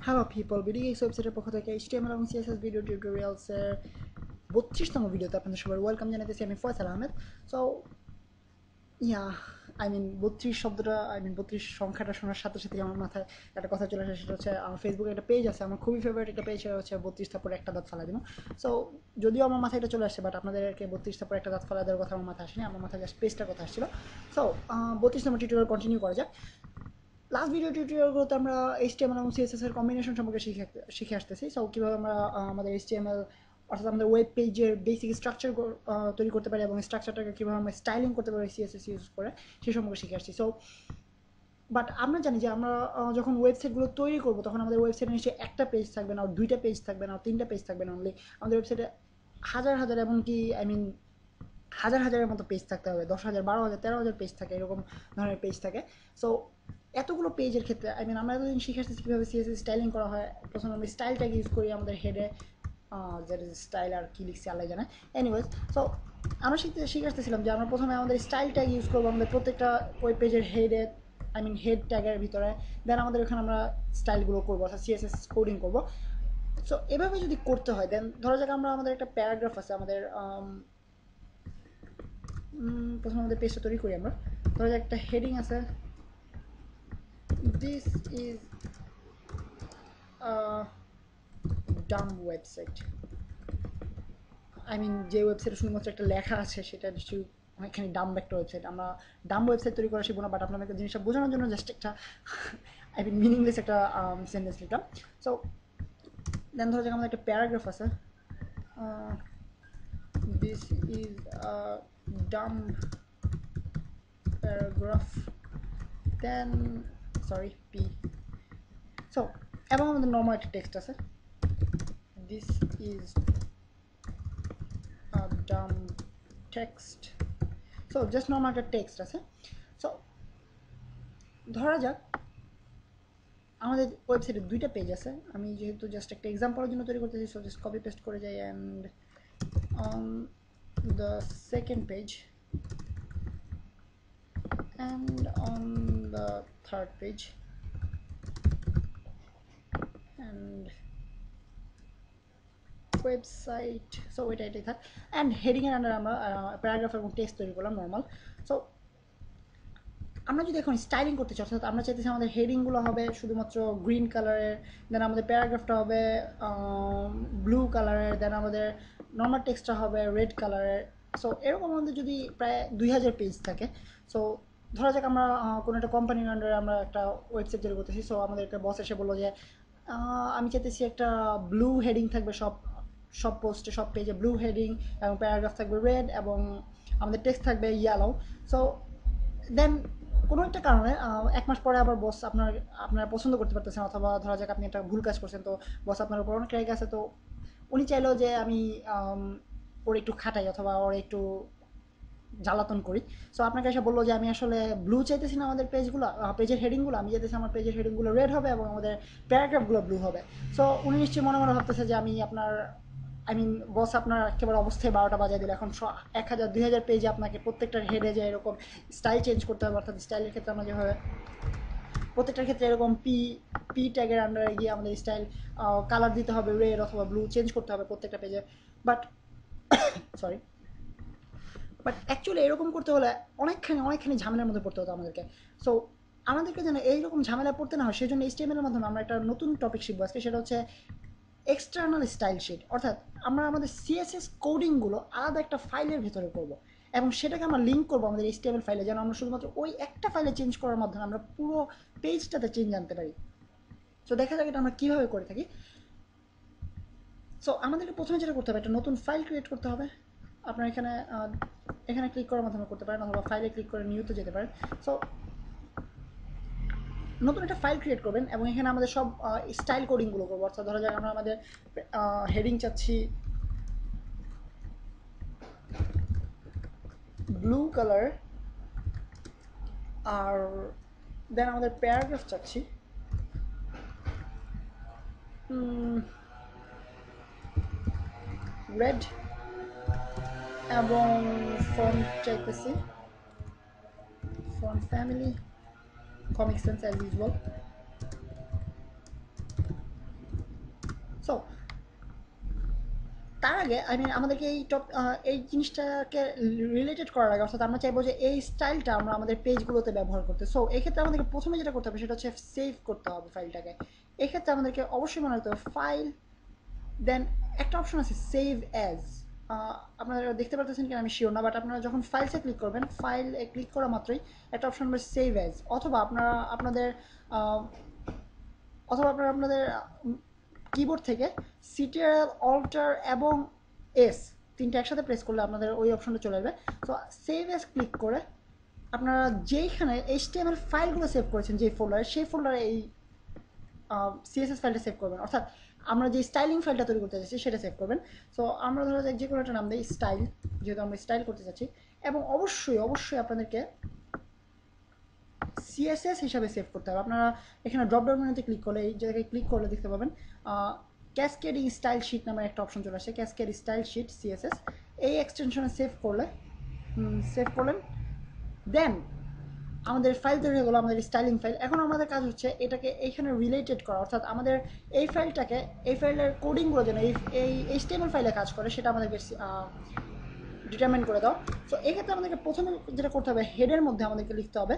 Hello people, BDX ওয়েবসাইটের পক্ষ থেকে এইচটিএমএল এবং সিএসএস ভিডিও টিউটোরিয়ালসের 32তম ভিডিওতে আপনাদের সবার ওয়েলকাম জানাতেছি। আমি ফয়সাল আহমেদ। সো ইয়া বত্রিশ শব্দটা 32 সংখ্যাটা শোনার সাথে সাথে আমার মাথায় একটা কথা চলে আসে, সেটা হচ্ছে ফেসবুকে একটা পেজ আছে আমার খুবই ফেভারিট একটা পেজ, সেটা হচ্ছে 32 তারপর একটা দাঁত ফালা দিব। সো যদিও আমার মাথায় এটা চলে আসছে, বাট আপনাদেরকে 32 তারপর একটা দাঁত ফালা দেওয়ার কথা আমার মাথায় আসেনি, আমার মাথায় জাস্ট পেজটার কথা আসছিল। সো 32 নম্বর টিউটোরিয়াল কন্টিনিউ করা যাক। লাস্ট ভিডিও টিউটোরিয়ালগুলোতে আমরা এইচটিএমএল এবং সিএসএস এর কম্বিনেশন সম্পর্কে শিখে আসতেছি। সো কীভাবে আমরা আমাদের এইচটিএমএল অর্থাৎ আমাদের ওয়েব পেজের বেসিক স্ট্রাকচার তৈরি করতে পারি এবং স্ট্রাকচারটাকে কীভাবে আমরা স্টাইলিং করতে পারি সিএসএস ইউজ করে, সেই সম্পর্কে শিখে আসছি। সো বাট আমরা জানি যে আমরা যখন ওয়েবসাইটগুলো তৈরি করবো তখন আমাদের ওয়েবসাইটে নিশ্চয়ই একটা পেজ থাকবে না, দুইটা পেজ থাকবে না, তিনটা পেজ থাকবে না, অনলি আমাদের ওয়েবসাইটে হাজার হাজার এমনকি হাজার হাজারের মতো পেজ থাকতে হবে, 10,000, 12,000, 13,000 পেজ থাকে, এরকম ধরনের পেজ থাকে। সো এতগুলো পেজের ক্ষেত্রে আমরা এতদিন শিখে আসতেছি কীভাবে সিএসএস স্টাইলিং করা হয়। প্রথমে আমরা স্টাইলটাকে ইউজ করি আমাদের হেডে, দ্যাট ইজ স্টাইল, আর কি লিখছি আল্লাহ জানে। এনিওয়েজ, সো আমরা শিখে আসতেছিলাম যে আমরা প্রথমে আমাদের স্টাইলটাকে ইউজ করবো আমাদের প্রত্যেকটা ওয়েব পেজের হেডে, হেড ট্যাগের ভিতরে। দেন আমাদের এখানে আমরা স্টাইলগুলো করবো, অর্থাৎ সিএসএস কোডিং করবো। সো এভাবে যদি করতে হয়, দেন ধরা যাক আমাদের একটা প্যারাগ্রাফ আছে, আমাদের প্রথমে আমাদের পেজটা তৈরি করি আমরা। ধরা যাক একটা হেডিং আছে, দিস ইজ ডাম ওয়েবসাইট। যে ওয়েবসাইটে শুধুমাত্র একটা লেখা আছে সেটা নিশ্চয়ই অনেকখানি ডাম একটা ওয়েবসাইট। আমরা ডাম ওয়েবসাইট তৈরি করা শিখবো না, বাট আপনাদের জিনিসটা বোঝানোর জন্য জাস্ট একটা মিনিংলেস একটা সেন্টেন্স লিখলাম। সো দেন ধরা যাক আমাদের একটা প্যারাগ্রাফ আছে, this is Dam paragraph, then sorry P. So এবং আমাদের নর্মাল একটা টেক্সট আছে, this is Dam text. So just normal একটা টেক্সট আছে। সো ধরা যাক আমাদের ওয়েবসাইটে দুইটা পেজ আছে। আমি যেহেতু জাস্ট একটা এক্সাম্পলের জন্য তৈরি করতেছি, সো জাস্ট কপি পেস্ট করে যাই, and on the second page and on the third page and website. So এটাই থাক, অ্যান্ড হেডিংয়ের আন্ডার আমরা প্যারাগ্রাফ এবং টেক্সট তৈরি করলাম নর্মাল। সো আমরা যদি এখন স্টাইলিং করতে চাই, অর্থাৎ আমরা চাইতেছি আমাদের হেডিংগুলো হবে শুধুমাত্র গ্রিন কালারের, দেন আমাদের প্যারাগ্রাফটা হবে ব্লু কালারের, দেন আমাদের নর্মাল টেক্সটটা হবে রেড কালারের। সো এরকম আমাদের যদি প্রায় 2,000 পেজ থাকে, সো ধরা যাক আমরা কোনো একটা কোম্পানির আন্ডারে আমরা একটা ওয়েবসাইট তৈরি করতেছি। সো আমাদের একটা বস এসে বললো যে আমি চাইতেছি একটা ব্লু হেডিং থাকবে সব সব পোস্টে, সব পেজে ব্লু হেডিং, এবং প্যারাগ্রাফ থাকবে রেড, এবং আমাদের টেক্সট থাকবে ইয়েলো। সো দেন কোনো একটা কারণে 1 মাস পরে আবার বস আপনারা পছন্দ করতে পারতেছেন, অথবা ধরা যাক আপনি একটা ভুল কাজ করছেন, তো বস আপনার উপর অনেক রেগে আছে, তো উনি চাইলেও যে আমি ওর একটু খাটাই অথবা ওর একটু জ্বালাতন করি। সো আপনাকে এসে বললো যে আমি আসলে ব্লু চাইতেছি না আমাদের পেজগুলো, পেজের হেডিংগুলো, আমি চাইতেছি আমার পেজের হেডিংগুলো রেড হবে এবং আমাদের প্যারাগ্রাফগুলো ব্লু হবে। সো উনি নিশ্চয়ই মনে মনে ভাবতেছে যে আমি আপনার বস আপনার একেবারে অবস্থায় 12টা বাজিয়ে দিল। এখন 1,000, 2,000 পেজে আপনাকে প্রত্যেকটার হেডে যে এরকম স্টাইল চেঞ্জ করতে হবে, অর্থাৎ স্টাইলের ক্ষেত্রে আমরা যেভাবে প্রত্যেকটার ক্ষেত্রে এরকম পি পি ট্যাগের আন্ডারে গিয়ে আমাদের স্টাইল কালার দিতে হবে, রেড অথবা ব্লু চেঞ্জ করতে হবে প্রত্যেকটা পেজে। বাট সরি, বাট অ্যাকচুয়ালি এরকম করতে হলে অনেকখানি ঝামেলার মধ্যে পড়তে হতো আমাদেরকে। সো আমাদেরকে যেন এইরকম ঝামেলা পড়তে না হয়, সেই জন্য এইচটিএমএল এর মাধ্যমে আমরা একটা নতুন টপিক শিখবো আজকে, সেটা হচ্ছে এক্সটার্নাল স্টাইল শিট। অর্থাৎ আমরা আমাদের সিএসএস কোডিংগুলো আলাদা একটা ফাইলের ভেতরে করব, এবং সেটাকে আমরা লিঙ্ক করবো আমাদের এইচটিএমএল ফাইলে, যেন আমরা শুধুমাত্র ওই একটা ফাইলে চেঞ্জ করার মাধ্যমে আমরা পুরো পেজটাতে চেঞ্জ আনতে পারি। সো দেখা যাক এটা আমরা কীভাবে করে থাকি। সো আমাদেরকে প্রথমে যেটা করতে হবে, একটা নতুন ফাইল ক্রিয়েট করতে হবে। আপনার এখানে ক্লিক করার মাধ্যমে করতে পারেন, অথবা ফাইলে ক্লিক করে নিউতে যেতে পারেন। সো নতুন একটা ফাইল ক্রিয়েট করবেন এবং এখানে আমাদের সব স্টাইল কোডিংগুলো করবো। অর্থাৎ ধরা যাক আমরা আমাদের হেডিং চাচ্ছি ব্লু কালার, আর দেন আমাদের প্যারাগ্রাফ চাচ্ছি রেড, এবং ফন্ট চাইতেছি font family comic sense as usual. তার আগে আই মিন আমাদেরকে এই জিনিসটাকে রিলেটেড করার আগে অর্থাৎ আমরা চাইবো যে এই স্টাইলটা আমরা আমাদের পেজগুলোতে ব্যবহার করতে। সো এক্ষেত্রে আমাদেরকে প্রথমে যেটা করতে হবে সেটা হচ্ছে সেভ করতে হবে ফাইলটাকে। এক্ষেত্রে আমাদেরকে অবশ্যই মনে রাখতে হবে ফাইল, দেন একটা অপশন আছে সেভ অ্যাজ। আপনারা দেখতে পারতেছেন কিনা আমি শিওর না, বাট আপনারা যখন ফাইলসে ক্লিক করবেন, ফাইলে ক্লিক করা মাত্রই একটা অপশন হবে সেভ অ্যাজ, অথবা আপনাদের কিবোর্ড থেকে সিটিআর অল্টার এবং এস তিনটা একসাথে প্রেস করলে আপনাদের ওই অপশনটা চলে আসবে। তো সেভ অ্যাজ ক্লিক করে আপনারা যেইখানে এইচটিএমএল ফাইলগুলো সেভ করেছেন যে ফোল্ডারে, সেই ফোল্ডারে এই সিএসএস ফাইলটা সেভ করবেন, অর্থাৎ আমরা যে স্টাইলিং ফাইলটা তৈরি করতে চাচ্ছি সেটা সেভ করবেন। সো আমরা ধরো যে কোনো একটা নাম দিই স্টাইল, যেহেতু আমরা স্টাইল করতে চাচ্ছি, এবং অবশ্যই আপনাদেরকে সিএসএস হিসাবে সেভ করতে হবে। আপনারা এখানে ড্রপ ডাউন মেনুতে ক্লিক করলে, এই জায়গায় ক্লিক করলে দেখতে পাবেন ক্যাসকেডিং স্টাইল শিট নামের একটা অপশন চলে আসে, ক্যাসকেড স্টাইল শিট সিএসএস। এই এক্সটেনশনে সেভ করলেন, দেন আমাদের ফাইল তৈরি হয়ে গেলো, আমাদের স্টাইলিং ফাইল। এখন আমাদের কাজ হচ্ছে এটাকে এইখানে রিলেটেড করা, অর্থাৎ আমাদের এই ফাইলের কোডিংগুলো যেন এই এইচটিএমএল ফাইলে কাজ করে সেটা আমাদেরকে ডিটারমাইন করে দাও। সো এক্ষেত্রে আমাদেরকে প্রথমে যেটা করতে হবে, হেডের মধ্যে আমাদেরকে লিখতে হবে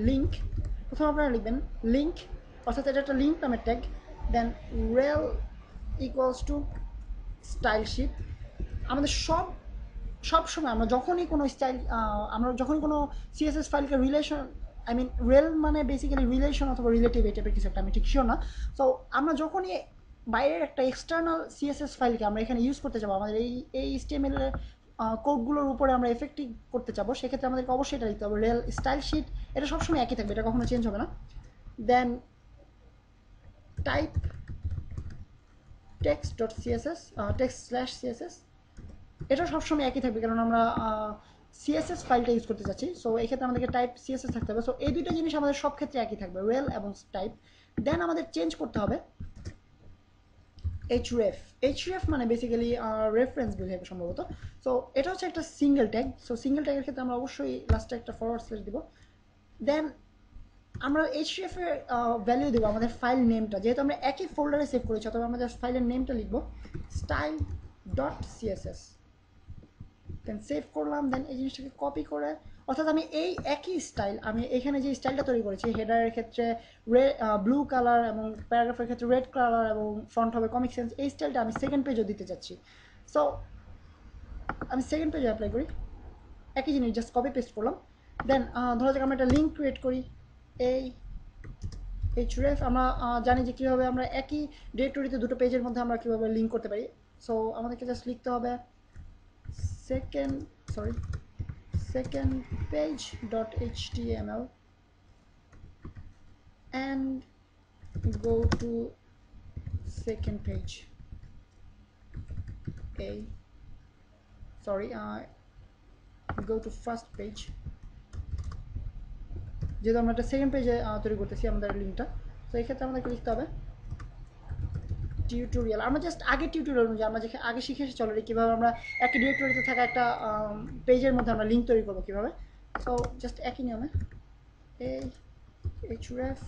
লিঙ্ক। প্রথমে আপনারা লিখবেন লিঙ্ক, অর্থাৎ এটা একটা লিঙ্ক নামের tag, then rel equals to style sheet. আমাদের সবসময় আমরা যখনই কোনো সিএসএস ফাইলকে রেল মানে বেসিক্যালি রিলেশন অথবা রিলেটিভ, এই টাইপের কিছু একটা, আমি ঠিক শিওর না। সো আমরা যখনই বাইরের একটা এক্সটার্নাল সিএসএস ফাইলকে আমরা এখানে ইউজ করতে যাবো, আমাদের এই এইচটিএমএল কোডগুলোর উপরে আমরা এফেক্টিভ করতে চাবো, সেক্ষেত্রে আমাদেরকে অবশ্যই এটা লিখতে হবে রেল স্টাইল শিট। এটা সবসময় একই থাকবে, এটা কখনো চেঞ্জ হবে না। দেন টাইপ text/css, এটা সবসময় একই থাকবে কারণ আমরা সিএসএস ফাইলটা ইউজ করতে চাচ্ছি। সো এই ক্ষেত্রে আমাদেরকে টাইপ সিএসএস থাকতে হবে। সো এই দুইটা জিনিস আমাদের সব ক্ষেত্রে একই থাকবে, রেল এবং টাইপ। দেন আমাদের চেঞ্জ করতে হবে href মানে বেসিক্যালি রেফারেন্স বোঝাবে সম্ভবত। সো এটা হচ্ছে একটা সিঙ্গেল ট্যাগ। সো সিঙ্গেল ট্যাগের ক্ষেত্রে আমরা অবশ্যই লাস্টে একটা ফরওয়ার্ড স্ল্যাশ দিব। দেন আমরা href এর ভ্যালু দেবো আমাদের ফাইল নেমটা, যেহেতু আমরা একই ফোল্ডারে সেভ করেছি, অথবা আমরা জাস্ট ফাইলের নেমটা লিখবো style.css, দেন সেভ করলাম। দেন এই জিনিসটাকে কপি করে, অর্থাৎ আমি এই একই স্টাইল, আমি এখানে যে স্টাইলটা তৈরি করেছি হেডারের ক্ষেত্রে ব্লু কালার এবং প্যারাগ্রাফের ক্ষেত্রে রেড কালার এবং ফন্ট হবে কমিক সেন্স, এই স্টাইলটা আমি সেকেন্ড পেজও দিতে চাচ্ছি। সো আমি সেকেন্ড পেজে অ্যাপ্লাই করি, একই জিনিস জাস্ট কপি পেস্ট করলাম। দেন ধরা যাক আমরা একটা লিঙ্ক ক্রিয়েট করি, এই href। আমরা জানি যে কীভাবে আমরা একই ডিরেক্টরিতে দুটো পেজের মধ্যে আমরা কীভাবে লিঙ্ক করতে পারি। সো আমাদেরকে জাস্ট লিখতে হবে second page.html and go to second page. Go to first page, যেহেতু আমরা একটা সেকেন্ড পেজে তৈরি করতেছি আমাদের লিঙ্কটা। তো এই ক্ষেত্রে আমাদেরকে লিখতে হবে টিউটোরিয়াল। আমরা জাস্ট আগে টিউটোরিয়াল অনুযায়ী আমরা যেখানে আগে শিখে এসেছি অলরেডি কীভাবে আমরা একই ডিরেক্টরিতে থাকা একটা পেজের মধ্যে আমরা লিঙ্ক তৈরি করবো কীভাবে। সো জাস্ট একই নিয়মে এই href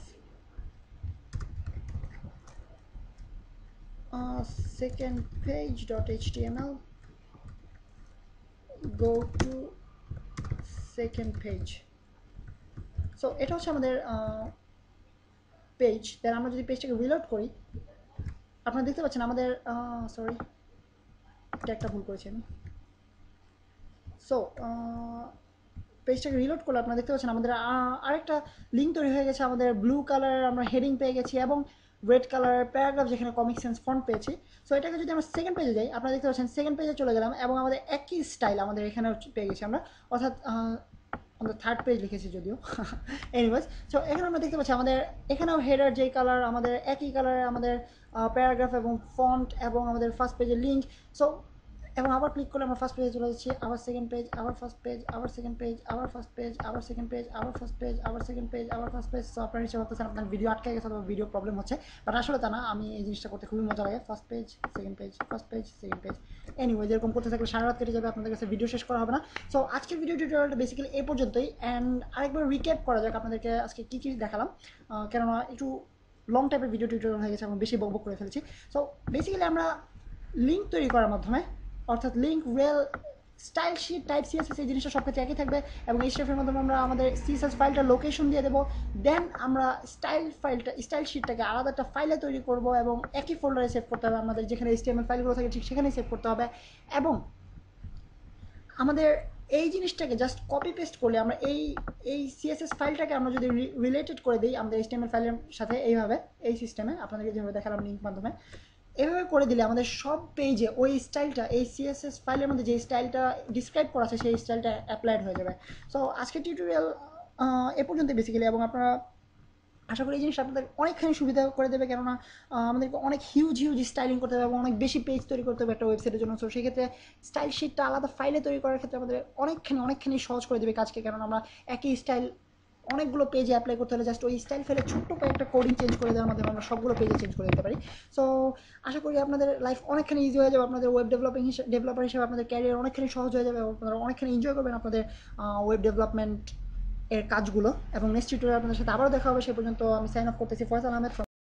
second page.html go to second page। So এটা হচ্ছে আমাদের পেজ। দেন আমরা যদি পেজটাকে রিলোড করি, আপনারা দেখতে পাচ্ছেন আমাদের এটা একটা ভুল করেছি আমি। সো পেজটাকে রিলোড করলে আপনারা দেখতে পাচ্ছেন আমাদের আরেকটা লিঙ্ক তৈরি হয়ে গেছে। আমাদের ব্লু কালার আমরা হেডিং পেয়ে গেছি এবং রেড কালারের প্যারাগ্রাফ যেখানে কমিক সেন্স ফন্ট পেয়েছি। সো এটাকে যদি আমরা সেকেন্ড পেজে যাই, আপনারা দেখতে পাচ্ছেন সেকেন্ড পেজে চলে গেলাম এবং আমাদের একই স্টাইল আমাদের এখানে পেয়ে গেছি আমরা, অর্থাৎ আমরা থার্ড পেজ লিখেছি যদিও এনিওয়েজ। সো এখানে আমরা দেখতে পাচ্ছি আমাদের এখানেও হেডার যেই কালার, আমাদের একই কালারে আমাদের প্যারাগ্রাফ এবং ফন্ট এবং আমাদের ফার্স্ট পেজের লিঙ্ক। সো এবং আবার ক্লিক করলে আমরা ফার্স্ট পেজে চলে যাচ্ছি, আবার সেকেন্ড পেজ, আবার ফার্স্ট পেজ, আবার সেকেন্ড পেজ, আবার ফার্স্ট পেজ, আবার সেকেন্ড পেজ, আবার ফার্স্ট পেজ, আবার সেকেন্ড পেজ, আবার ফার্স্ট পেজ। সো আপনারা নিশ্চয়ই ভাবতেছেন আপনার ভিডিও আটকে গেছে অথবা ভিডিও প্রবলেম হচ্ছে, বাট আসলে তা না, আমি এই জিনিসটা করতে খুবই মজা লাগে। First page, second page, first page, second page. Anyways এরকম করতে থাকলে সারা রাত কেটে যাবে, আপনাদের কাছে ভিডিও শেষ করা হবে না। সো আজকের ভিডিও টিউটোরিয়ালটা বেসিক্যালি এই পর্যন্তই। অ্যান্ড আরেকবার রিক্যাপ করা যাক আপনাদেরকে আজকে কী কী দেখালাম, কেননা একটু লং টাইপের ভিডিও টিউটোরিয়াল হয়ে গেছে এবং বেশি বকবক করে ফেলেছি। সো বেসিক্যালি আমরা লিঙ্ক তৈরি করার মাধ্যমে, অর্থাৎ link rel style sheet type CSS এই জিনিসটা সব ক্ষেত্রে একই থাকবে এবং এইচটিএফের মাধ্যমে আমরা আমাদের সিএসএস ফাইলটা লোকেশন দিয়ে দেবো। দেন আমরা স্টাইল শিটটাকে আলাদা একটা ফাইলে তৈরি করব এবং একই ফোল্ডারে সেভ করতে হবে, আমাদের যেখানে এইচটিএমএল ফাইলগুলো থাকে ঠিক সেখানেই সেভ করতে হবে। এবং আমাদের এই জিনিসটাকে জাস্ট কপি পেস্ট করলে আমরা এই সিএসএস ফাইলটাকে আমরা যদি রিলেটেড করে দিই আমাদের এইচটিএমএল ফাইলের সাথে, এইভাবে এই সিস্টেমে আপনাদেরকে যেভাবে দেখালাম লিঙ্ক মাধ্যমে, এভাবে করে দিলে আমাদের সব পেজে ওই স্টাইলটা, এই সিএসএস ফাইলের মধ্যে যে স্টাইলটা ডিসক্রাইব করা আছে সেই স্টাইলটা অ্যাপ্লাইড হয়ে যাবে। সো আজকের টিউটোরিয়াল এ পর্যন্ত বেসিক্যালি, এবং আপনারা আশা করি এই জিনিসটা আপনাদের অনেকখানি সুবিধা করে দেবে, কেননা আমাদেরকে অনেক হিউজ স্টাইলিং করতে হবে এবং অনেক বেশি পেজ তৈরি করতে হবে একটা ওয়েবসাইটের জন্য। সো সেক্ষেত্রে স্টাইল শিটটা আলাদা ফাইলে তৈরি করার ক্ষেত্রে আমাদের অনেকখানি সহজ করে দেবে কাজকে, কেননা আমরা একই স্টাইল অনেকগুলো পেজে অ্যাপ্লাই করতে হলে জাস্ট ওই স্টাইল ফেলে ছোট্ট কয়েকটা কোডিং চেঞ্জ করে দেওয়ার মাধ্যমে আমরা সবগুলো পেজে চেঞ্জ করে দিতে পারি। সো আশা করি আপনাদের লাইফ অনেকখানি ইজি হয়ে যাবে, আপনাদের ওয়েব ডেভেলপার হিসেবে আপনাদের ক্যারিয়ার অনেকখানি সহজ হয়ে যাবে এবং আপনারা অনেকখানি এনজয় করবেন আপনাদের ওয়েব ডেভেলপমেন্ট এর কাজগুলো। এবং নেক্সট টিউটোরিয়াল আপনাদের সাথে আবারও দেখা হবে, সে পর্যন্ত আমি সাইন অফ করতেছি। ফয়সাল আহমেদ।